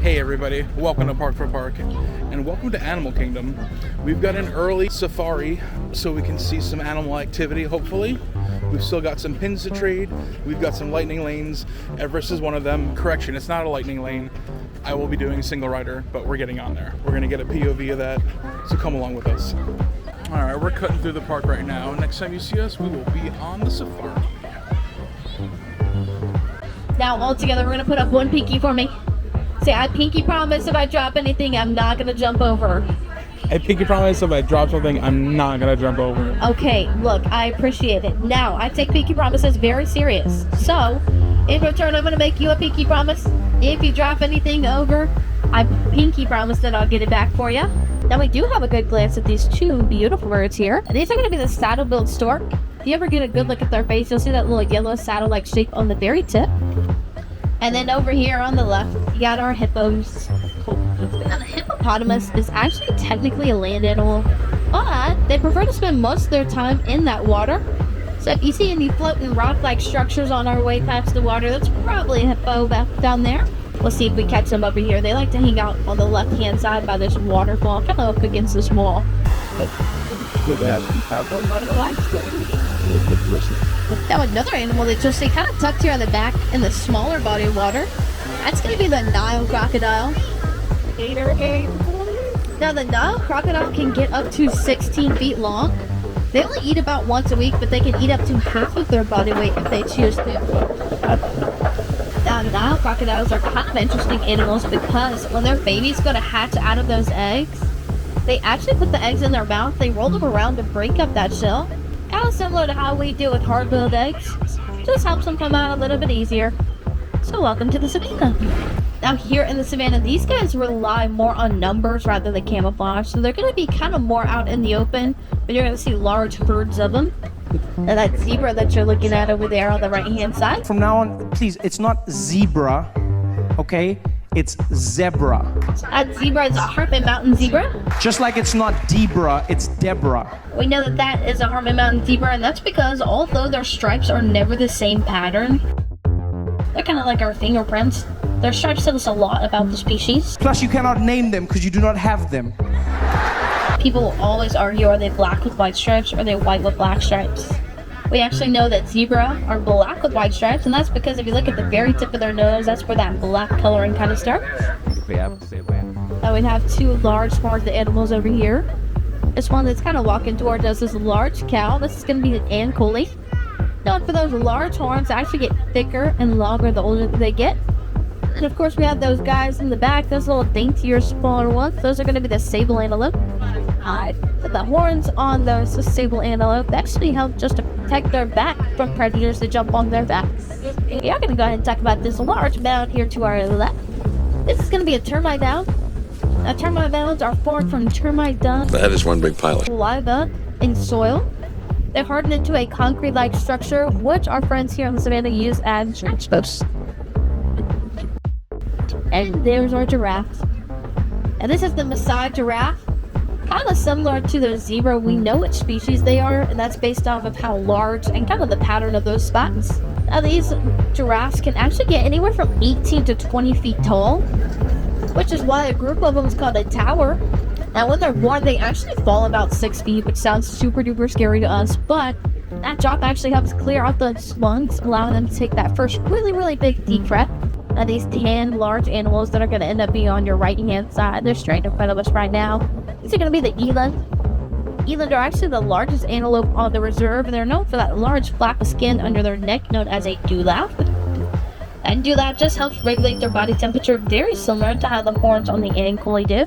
Hey everybody, welcome to Park for Park, and welcome to Animal Kingdom. We've got an early safari, so we can see some animal activity, hopefully. We've still got some pins to trade, we've got some lightning lanes. Everest is one of them. Correction, it's not a lightning lane. I will be doing single rider, but we're getting on there. We're gonna get a POV of that, so come along with us. Alright, we're cutting through the park right now. Next time you see us, we will be on the safari. Now, all together, we're gonna put up one pinky for me. Say, I pinky promise if I drop anything, I'm not gonna jump over. I pinky promise if I drop something, I'm not gonna jump over. Okay, look, I appreciate it. Now, I take pinky promises very serious. So, in return, I'm gonna make you a pinky promise. If you drop anything over, I pinky promise that I'll get it back for you. Now, we do have a good glance at these two beautiful birds here. These are gonna be the saddle-billed stork. If you ever get a good look at their face, you'll see that little yellow saddle-like shape on the very tip. And then over here on the left, you got our hippos. Now, the hippopotamus is actually technically a land animal, but they prefer to spend most of their time in that water. So if you see any floating rock-like structures on our way past the water, that's probably a hippo back down there. We'll see if we catch them over here. They like to hang out on the left-hand side by this waterfall, kind of up against this wall. Now another animal that you'll see kind of tucked here on the back in the smaller body of water, that's going to be the Nile crocodile. Now the Nile crocodile can get up to 16 feet long. They only eat about once a week, but they can eat up to half of their body weight if they choose to. Now Nile crocodiles are kind of interesting animals because when their babies go to hatch out of those eggs, they actually put the eggs in their mouth, they roll them around to break up that shell. Kind of similar to how we do with hard-boiled eggs. Just helps them come out a little bit easier. So welcome to the savannah. Now here in the savannah, these guys rely more on numbers rather than camouflage. So they're going to be kind of more out in the open, but you're going to see large herds of them. And that zebra that you're looking at over there on the right-hand side. From now on, please, it's not zebra, okay? It's zebra. That zebra is a Hartman Mountain zebra. Just like it's not Debra, it's Deborah. We know that that is a Hartman Mountain zebra, and that's because although their stripes are never the same pattern, they're kind of like our fingerprints. Their stripes tell us a lot about the species. Plus, you cannot name them because you do not have them. People will always argue, are they black with white stripes or are they white with black stripes? We actually know that zebra are black with white stripes, and that's because if you look at the very tip of their nose, that's where that black coloring kind of starts. Now we have two large horned animals over here. This one that's kind of walking towards us is a large cow. This is going to be an ancole. Known for those large horns that actually get thicker and longer the older they get. And of course we have those guys in the back, those little daintier, smaller ones. Those are going to be the sable antelope. The horns on those sable antelope actually help just to protect their back from predators that jump on their backs. We are going to go ahead and talk about this large mound here to our left. This is going to be a termite mound. Now, termite mounds are formed from termite dung. That is one big pile of Saliva and soil. They're hardened into a concrete-like structure, which our friends here on the savannah use as trench posts. And there's our giraffe. And this is the Maasai giraffe. Kind of similar to the zebra, we know which species they are, and that's based off of how large and kind of the pattern of those spots. Now these giraffes can actually get anywhere from 18 to 20 feet tall, which is why a group of them is called a tower. Now when they're born, they actually fall about 6 feet, which sounds super duper scary to us, but that drop actually helps clear out those lungs, allowing them to take that first really big deep breath. Now these 10 large animals that are going to end up being on your right hand side, they're straight in front of us right now. These are going to be the eland. Eland are actually the largest antelope on the reserve, and they're known for that large flap of skin under their neck known as a dewlap. And dewlap just helps regulate their body temperature, very similar to how the horns on the ancole do.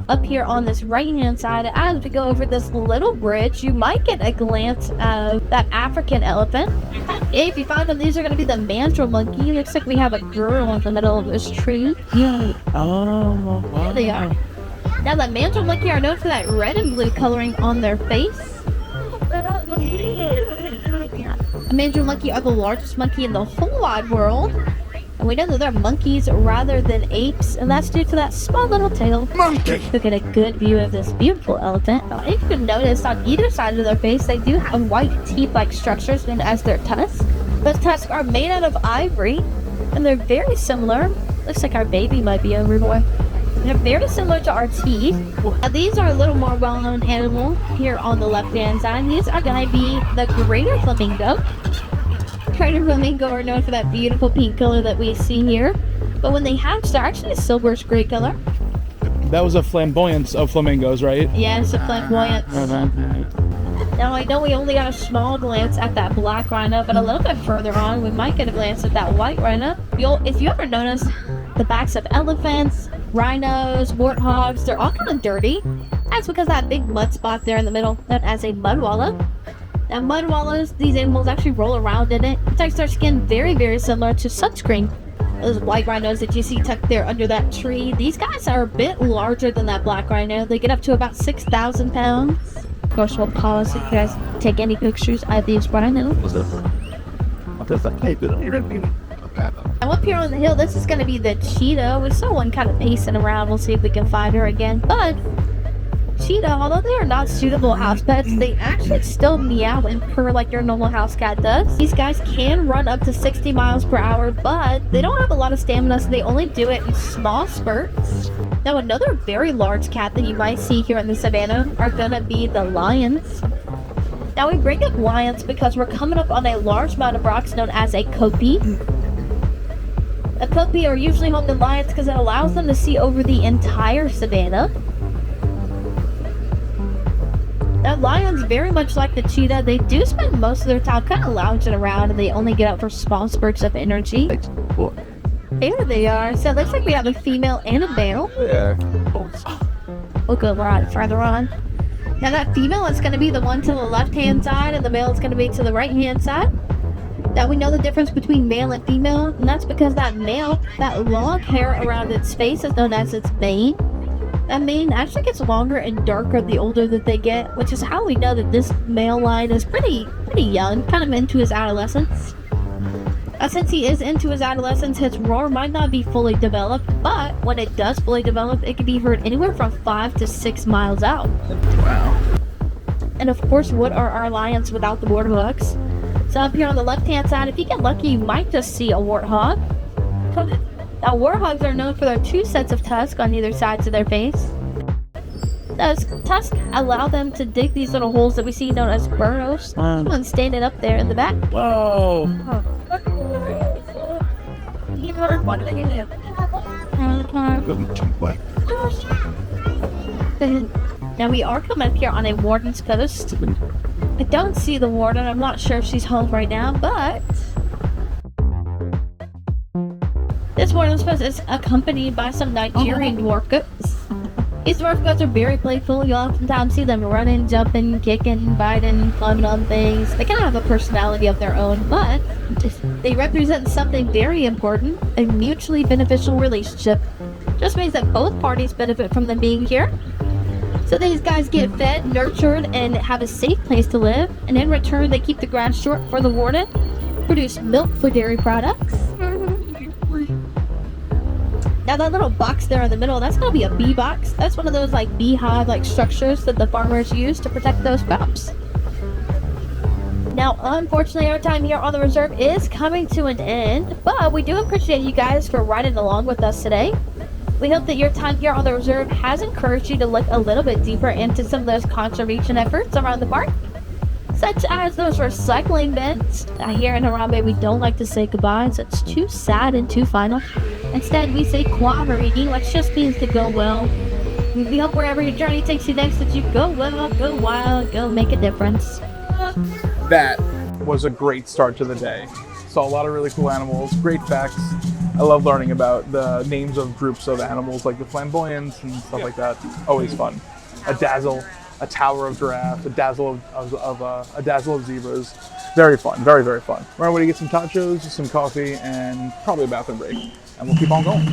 Up here on this right hand side, as we go over this little bridge, you might get a glance of that African elephant. If you find them, these are going to be the mandrill monkey. Looks like we have a girl in the middle of this tree. Oh, wow. There they are. Now the mandrill monkey are known for that red and blue coloring on their face. The mandrill monkey are the largest monkey in the whole wide world. And we know that they're monkeys rather than apes, and that's due to that small little tail. monkey. To get a good view of this beautiful elephant. Now, if you can notice, on either side of their face, they do have white teeth-like structures known as their tusks. Those tusks are made out of ivory, and they're very similar Looks like our baby might be overboard. They're very similar to our teeth. Now, these are a little more well-known animal here on the left-hand side. These are going to be the greater flamingo. Greater flamingo are known for that beautiful pink color that we see here. But when they hatch, they're actually a silverish gray color. That was a flamboyance of flamingos, right? Yeah, it's a flamboyance. Now, I know we only got a small glance at that black rhino, but a little bit further on, we might get a glance at that white rhino. If you ever notice, the backs of elephants, rhinos, warthogs, they're all kind of dirty. That's because that big mud spot there in the middle, known as a mud wallow. Now, mud wallows, these animals actually roll around in it. It makes their skin very, very similar to sunscreen. Those white rhinos that you see tucked there under that tree, these guys are a bit larger than that black rhino. They get up to about 6,000 pounds. Of course, we'll pause if you guys take any pictures of these rhinos. Now up here on the hill, this is going to be the cheetah. We saw one kind of pacing around. We'll see if we can find her again. But cheetah, although they are not suitable house pets, they actually still meow and purr like your normal house cat does. These guys can run up to 60 miles per hour, but they don't have a lot of stamina, so they only do it in small spurts. Now, another very large cat that you might see here in the savannah are going to be the lions. Now, we bring up lions because we're coming up on a large mound of rocks known as a kopie. A kopie are usually home to lions because it allows them to see over the entire savannah. Now, lions, very much like the cheetah, they do spend most of their time kind of lounging around, and they only get out for small spurts of energy. There they are. So it looks like we have a female and a male. We'll go right further on. Now, that female is going to be the one to the left-hand side, and the male is going to be to the right-hand side. Now, we know the difference between male and female, and that's because that male, that long hair around its face is known as its mane. That mane actually gets longer and darker the older that they get, which is how we know that this male lion is pretty young, kind of into his adolescence. Since he is into his adolescence, his roar might not be fully developed, but when it does fully develop, it can be heard anywhere from 5 to 6 miles out. Wow. And of course, what are our lions without the warthogs? So up here on the left-hand side, if you get lucky, you might just see a warthog. Now, warthogs are known for their 2 sets of tusks on either sides of their face. Those tusks allow them to dig these little holes that we see known as burrows. Someone's standing up there in the back. Whoa. Now, we are coming up here on a warden's post. I don't see the warden. I'm not sure if she's home right now, but this warden's post is accompanied by some Nigerian dwarf goats. These dwarf goats are very playful. You'll oftentimes see them running, jumping, kicking, biting, climbing on things. They kind of have a personality of their own, but they represent something very important, a mutually beneficial relationship. Just means that both parties benefit from them being here. So these guys get fed, nurtured, and have a safe place to live. And in return, they keep the grass short for the warden, produce milk for dairy products. Now that little box there in the middle, that's going to be a bee box. That's one of those like beehive-like structures that the farmers use to protect those crops. Now, unfortunately, our time here on the reserve is coming to an end, but we do appreciate you guys for riding along with us today. We hope that your time here on the reserve has encouraged you to look a little bit deeper into some of those conservation efforts around the park, such as those recycling bins. Here in Harambe, we don't like to say goodbye, so it's too sad and too final. Instead, we say kwamariki, which just means to go well. We hope wherever your journey takes you next that you go well, go wild, go make a difference. That was a great start to the day. Saw a lot of really cool animals, great facts. I love learning about the names of groups of animals like the flamboyants and stuff like that. Always fun. A dazzle, a tower of giraffes, a dazzle of zebras. Very fun, very, very fun. We're on our way to get some tachos, some coffee, and probably a bathroom break. And we'll keep on going.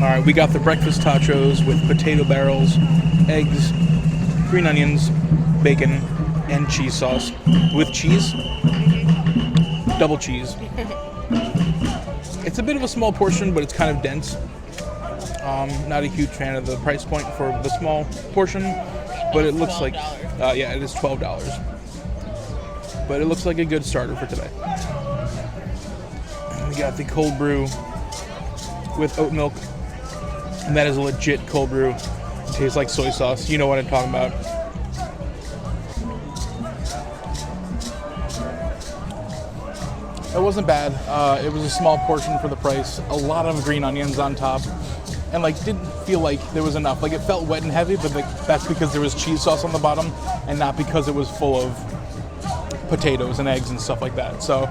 All right, we got the breakfast tachos with potato barrels, eggs, green onions, bacon, and cheese sauce. With cheese, double cheese. It's a bit of a small portion, but it's kind of dense. Not a huge fan of the price point for the small portion, but it looks like, yeah, it is $12. But it looks like a good starter for today. We got the cold brew with oat milk, and that is a legit cold brew. It tastes like soy sauce. You know what I'm talking about. It wasn't bad. It was a small portion for the price. A lot of green onions on top, and like didn't feel like there was enough. Like it felt wet and heavy, but like, that's because there was cheese sauce on the bottom, and not because it was full of potatoes and eggs and stuff like that. So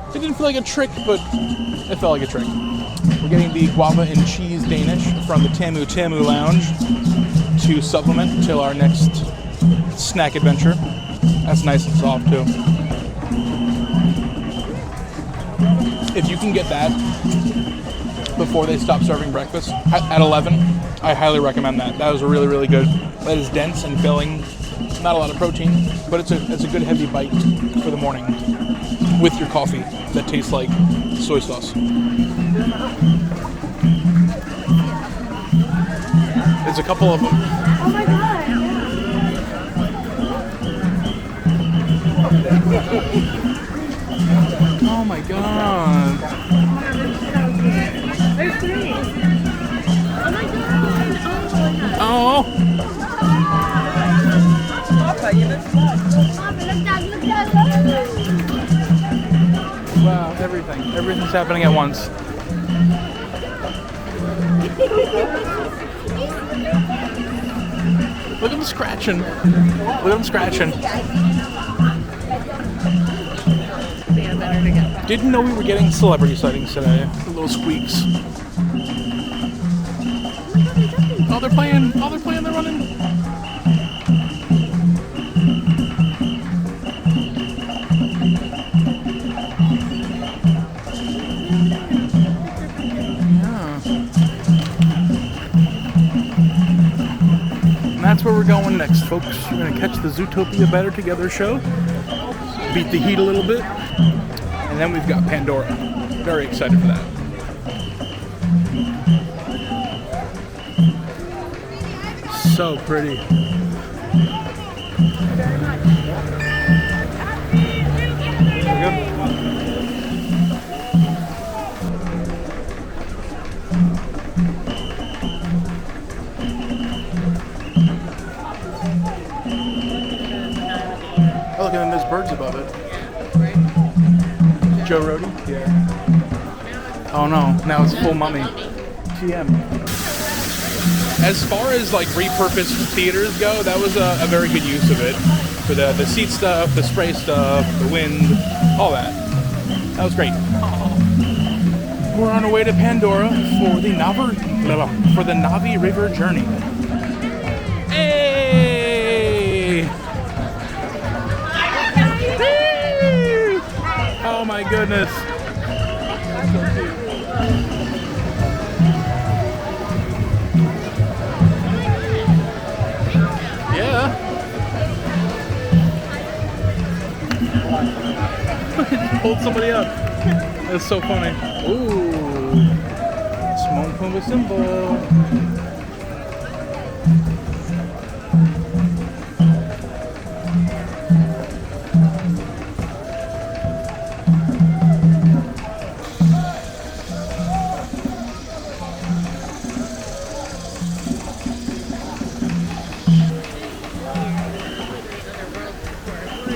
it didn't feel like a trick, but it felt like a trick. We're getting the guava and cheese Danish from the Tamu Tamu Lounge to supplement till our next snack adventure. That's nice and soft too. If you can get that before they stop serving breakfast at 11, I highly recommend that. That was really, really good. That is dense and filling. Not a lot of protein, but it's a good heavy bite for the morning with your coffee that tastes like soy sauce. There's a couple of them. Oh my god! Oh my god. There's three. Oh my god! Oh. Wow, everything. Everything's happening at once. Look at him scratching. Look at him scratching. Didn't know we were getting celebrity sightings today. The little squeaks. Oh, they're playing. Oh, they're playing. They're running. And that's where we're going next, folks. We're going to catch the Zootopia Better Together show, beat the heat a little bit, and then we've got Pandora. Very excited for that. So pretty. There we go. Oh, look, and then there's birds above it. Joe Rody? Yeah. Oh no, now it's full mummy. TM. As far as like repurposed theaters go, that was a very good use of it. For the seat stuff, the spray stuff, the wind, all that. That was great. We're on our way to Pandora for the Navi River journey. Hey! Oh my goodness. Yeah. Just pulled somebody up. That's so funny. Ooh. Timon Pumbaa symbol.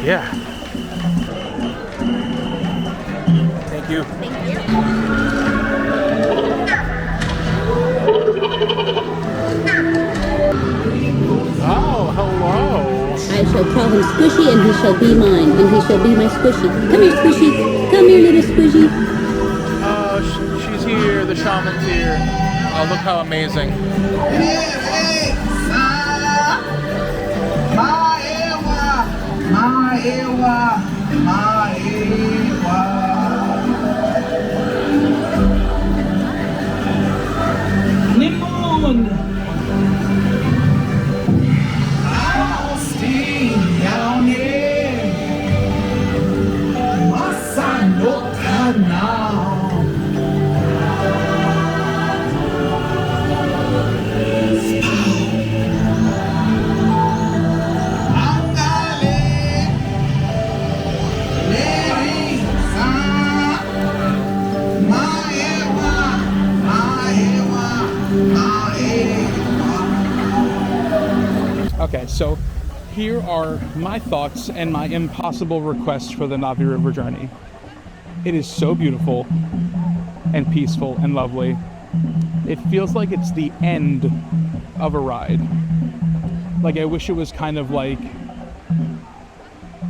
Yeah. Thank you. Thank you. Oh, hello. I shall call him Squishy, and he shall be mine, and he shall be my Squishy. Come here, Squishy. Come here, little Squishy. Oh, she's here. The shaman's here. Oh, look how amazing. Okay, so here are my thoughts and my impossible requests for the Navi River journey. It is so beautiful and peaceful and lovely. It feels like it's the end of a ride. Like I wish it was kind of like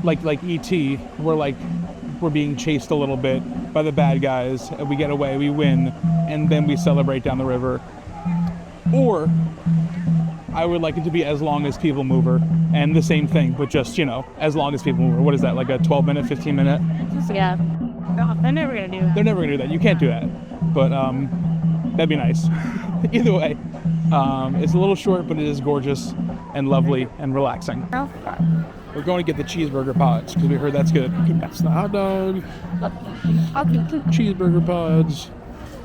E.T., where we're being chased a little bit by the bad guys, and we get away, we win, and then we celebrate down the river. Or I would like it to be As Long as People Mover, and the same thing, but just, As Long as People Mover. What is that, like a 12-minute, 15-minute? Yeah. Oh, they're never gonna do that. They're never gonna do that. You can't do that. But that'd be nice. Either way, it's a little short, but it is gorgeous and lovely and relaxing. We're going to get the cheeseburger pods because we heard that's good. That's the hot dog. Cheeseburger pods,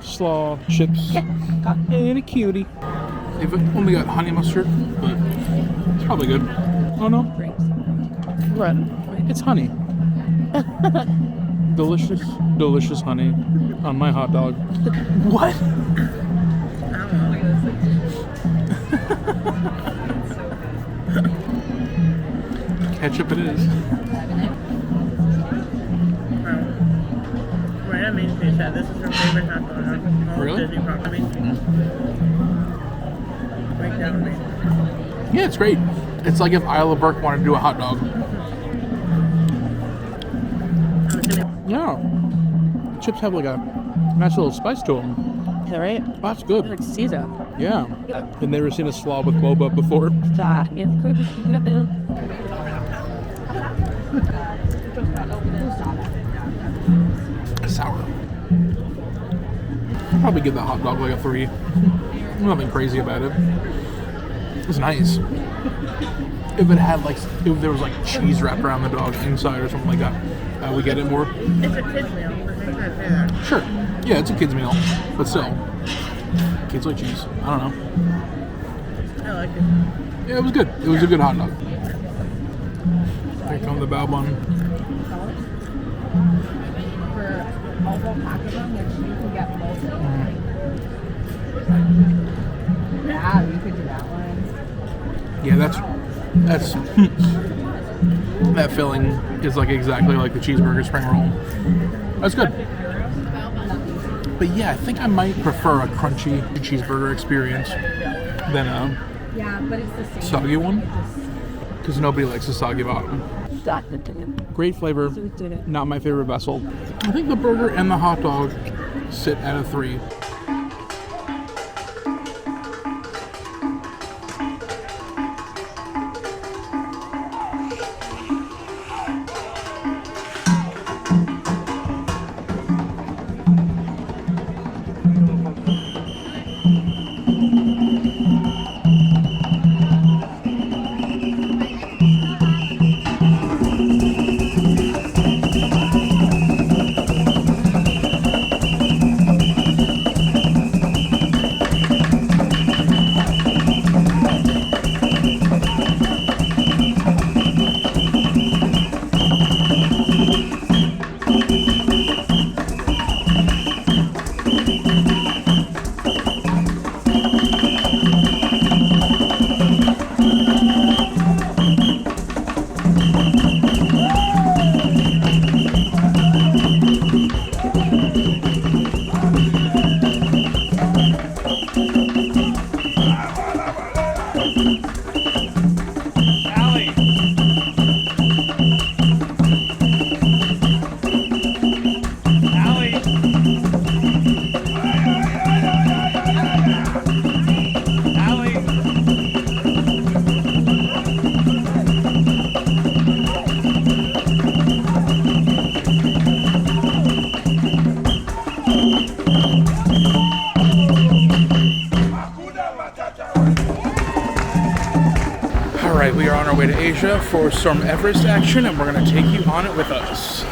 slaw, chips, and a cutie. They've only got honey mustard, but it's probably good. Oh no? What? It's honey. Delicious, delicious honey on my hot dog. What? Ketchup it is. Right on Main Street said this is her favorite hot dog on all Really? Disney properties. Right down Main Street. Yeah, it's great. It's like if Isla Burke wanted to do a hot dog. Yeah. Chips have like a nice little spice to them. Is that right? Oh, that's good. Like Caesar. Yeah. I've never seen a slaw with boba before. Sour. I'll probably give that hot dog like a 3. Nothing crazy about it. It's nice. If it had if there was cheese wrapped around the dog inside or something like that, I would get it more. It's a kid's meal. Make sure to say that. Sure. Yeah, it's a kid's meal, but still, kids like cheese. I don't know. I like it. Yeah, it was good. It was a good hot dog. Here come the bao bun. Yeah, you could do that one. Yeah, that's that filling is exactly like the cheeseburger spring roll. That's good. But yeah, I think I might prefer a crunchy cheeseburger experience than a soggy one, because nobody likes a soggy bottom. Great flavor, not my favorite vessel. I think the burger and the hot dog sit at a 3. Alright, we are on our way to Asia for Storm Everest action, and we're going to take you on it with us.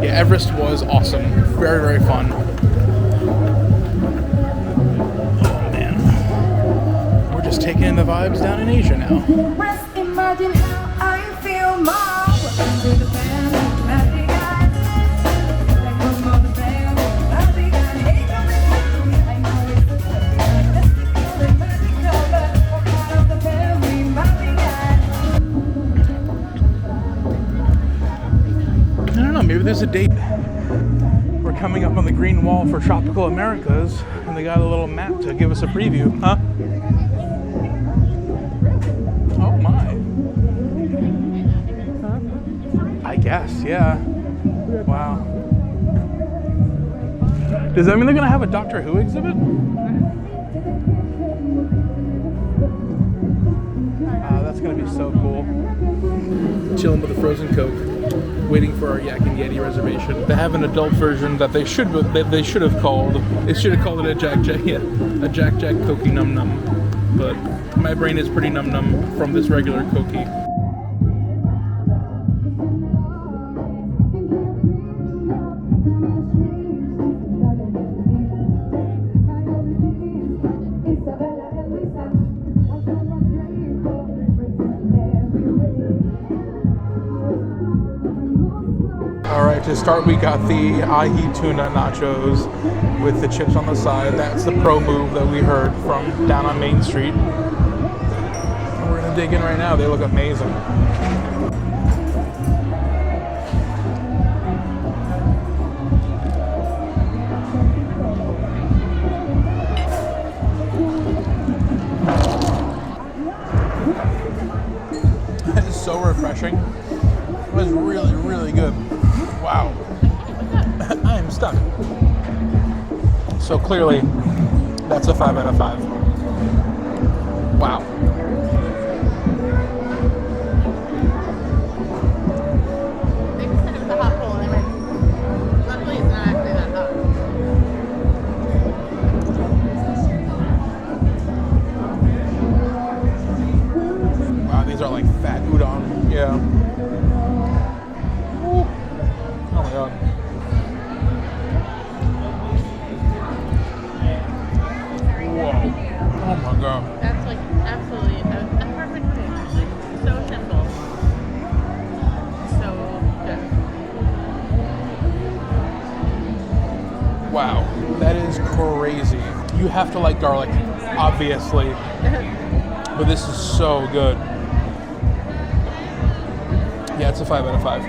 Yeah, Everest was awesome. Very, very fun. Oh man. We're just taking in the vibes down in Asia now. Imagine how I feel more. Welcome to the family, happy guys. Like a mother band, happy guys. Hey, come and I know it's the mystical and magical, but we're part of the family, happy guys. I don't know, maybe there's a date. We're coming up on the green wall for Tropical Americas, and they got a little map to give us a preview, huh? Oh my. I guess, yeah. Wow. Does that mean they're gonna have a Doctor Who exhibit? That's gonna be so cool. Chilling with a frozen Coke, waiting for our Yak and Yeti reservation. They have an adult version that they should have called. They should have called it a Jack Jack Cokey Num Num. But my brain is pretty num num from this regular Cokey. Alright, to start we got the ahi tuna nachos with the chips on the side. That's the pro move that we heard from down on Main Street. And we're gonna dig in right now. They look amazing. That is so refreshing. It was really, really good. Wow. I am stuck. So clearly, that's a 5 out of 5. Wow. They just said it was a hot roll and they went, luckily it's not actually that hot. Wow, these are like fat udon. Yeah. Ooh. Oh my god. Whoa. Oh my god. That's like absolutely a perfect thing. Like so simple. So good. Wow. That is crazy. You have to like garlic, obviously. But this is so good. Yeah, it's a 5 out of 5.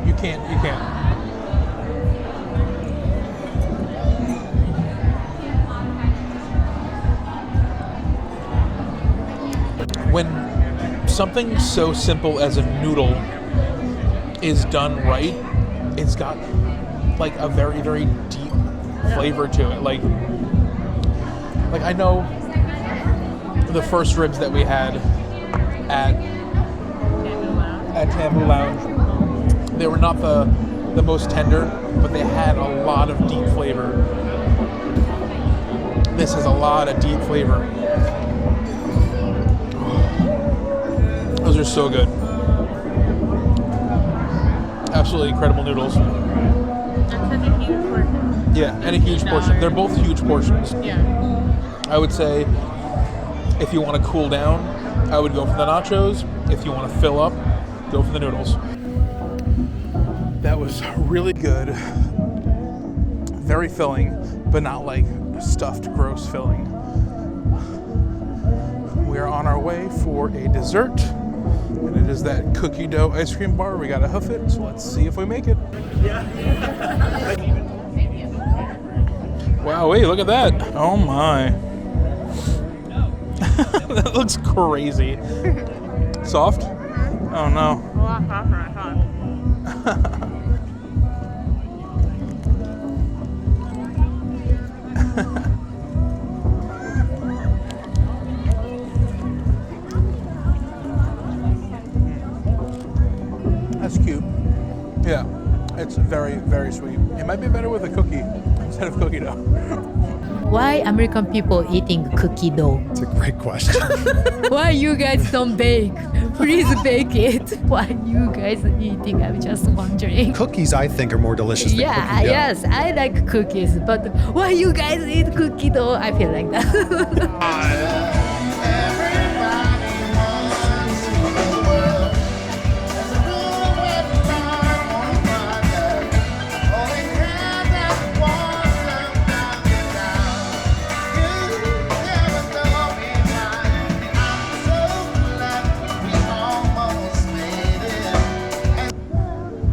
You can't. when something so simple as a noodle is done right, it's got like a very, very deep flavor to it. Like I know the first ribs that we had at Tambu Lounge, they were not the most tender, but they had a lot of deep flavor. This has a lot of deep flavor. Those are so good. Absolutely incredible noodles. That's such a huge portion. Yeah, and a huge portion. They're both huge portions. Yeah. I would say if you want to cool down, I would go for the nachos. If you want to fill up, go for the noodles. That was really good. Very filling, but not like stuffed, gross filling. We are on our way for a dessert, and it is that cookie dough ice cream bar. We gotta hoof it, so let's see if we make it. Wow, wait, look at that. Oh my. That looks crazy. Soft? Oh no. A lot softer than I thought. That's cute. Yeah, it's very, very sweet. It might be better with a cookie instead of cookie dough. Why American people eating cookie dough? It's a great question. Why you guys don't bake? Please bake it. Why you guys eating? I'm just wondering. Cookies, I think, are more delicious than Yeah, cookie dough. yes, I like cookies, but why you guys eat cookie dough? I feel like that.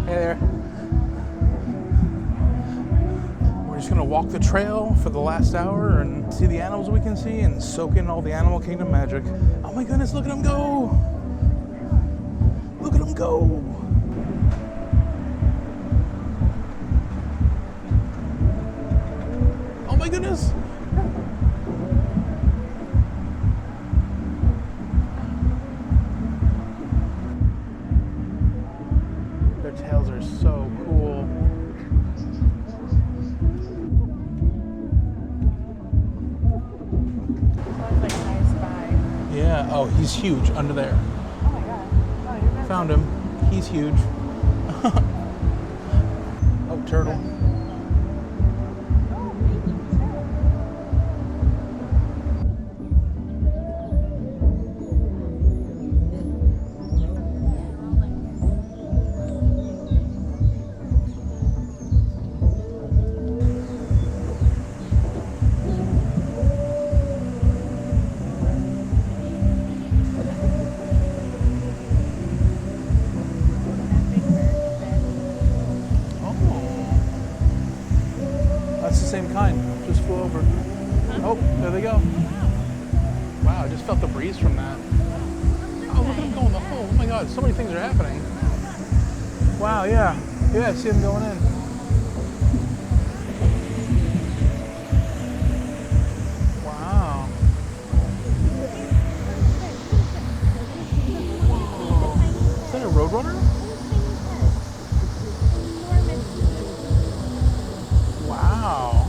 Hey there. We're just gonna walk the trail for the last hour and see the animals we can see and soak in all the Animal Kingdom magic. Oh my goodness, look at them go! Look at them go! Oh my goodness! Their tails are so cool. Yeah, oh, he's huge under there. Oh my god. Oh, you're messing. Found him. He's huge. Oh, turtle. That's the same kind. Just flew over. Oh, there they go. Wow, I just felt the breeze from that. Oh, look at them go in the hole. Oh my god, so many things are happening. Wow, yeah. Yeah, I see them going in. Wow. Whoa. Is that a roadrunner? Wow.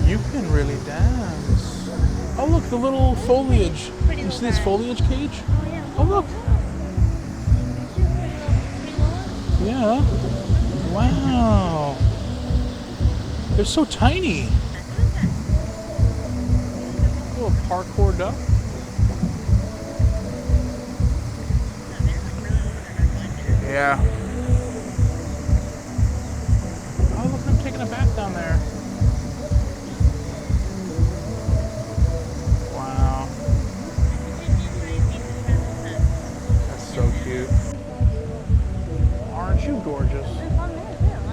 You can really dance. Oh look, the little foliage. You see this foliage cage? Oh look. Yeah. Wow. They're so tiny. Little parkour duck. Yeah. Oh, look at them taking a bath down there. Wow. That's so cute. Aren't you gorgeous?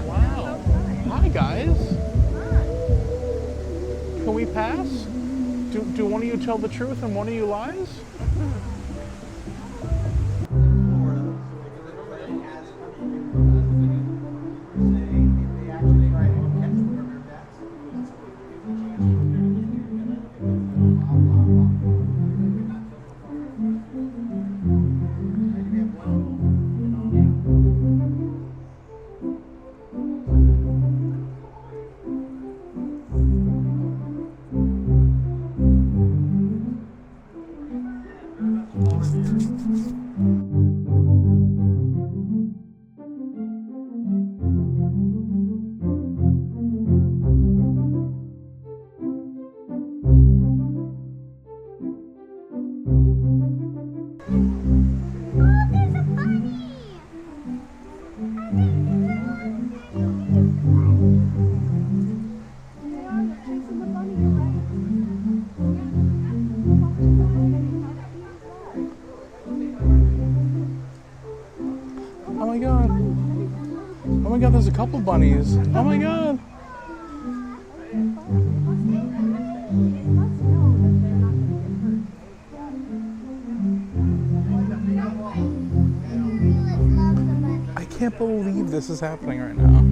Wow. Hi, guys. Can we pass? Do one of you tell the truth and one of you lies? Oh my god. Oh my god, there's a couple bunnies. Oh my god. I can't believe this is happening right now.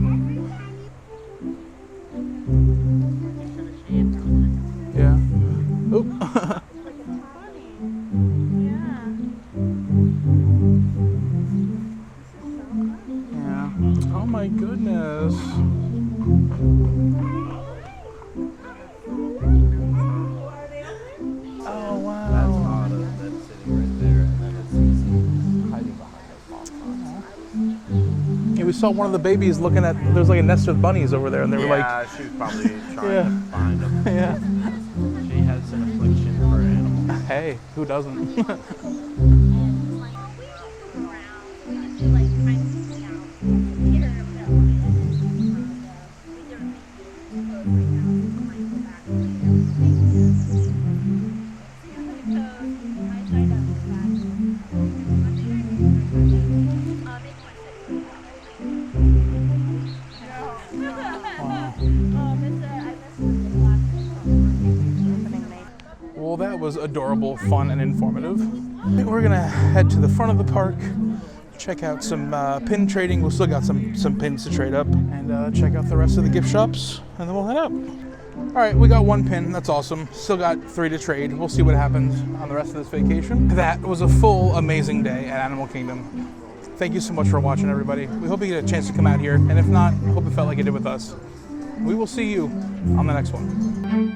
Yeah. Oop. Oh my goodness. Oh wow. Yeah, we saw one of the babies looking at, there's like a nest of bunnies over there and they were like, she was probably trying to find them. yeah. She has an affliction for animals. Hey, who doesn't? Well, that was adorable, fun, and informative. We're gonna head to the front of the park, check out some pin trading. We've still got some pins to trade up, and check out the rest of the gift shops, and then we'll head up. All right, we got one pin. That's awesome. Still got 3 to trade. We'll see what happens on the rest of this vacation. That was a full, amazing day at Animal Kingdom. Thank you so much for watching, everybody. We hope you get a chance to come out here, and if not, hope it felt like it did with us. We will see you on the next one.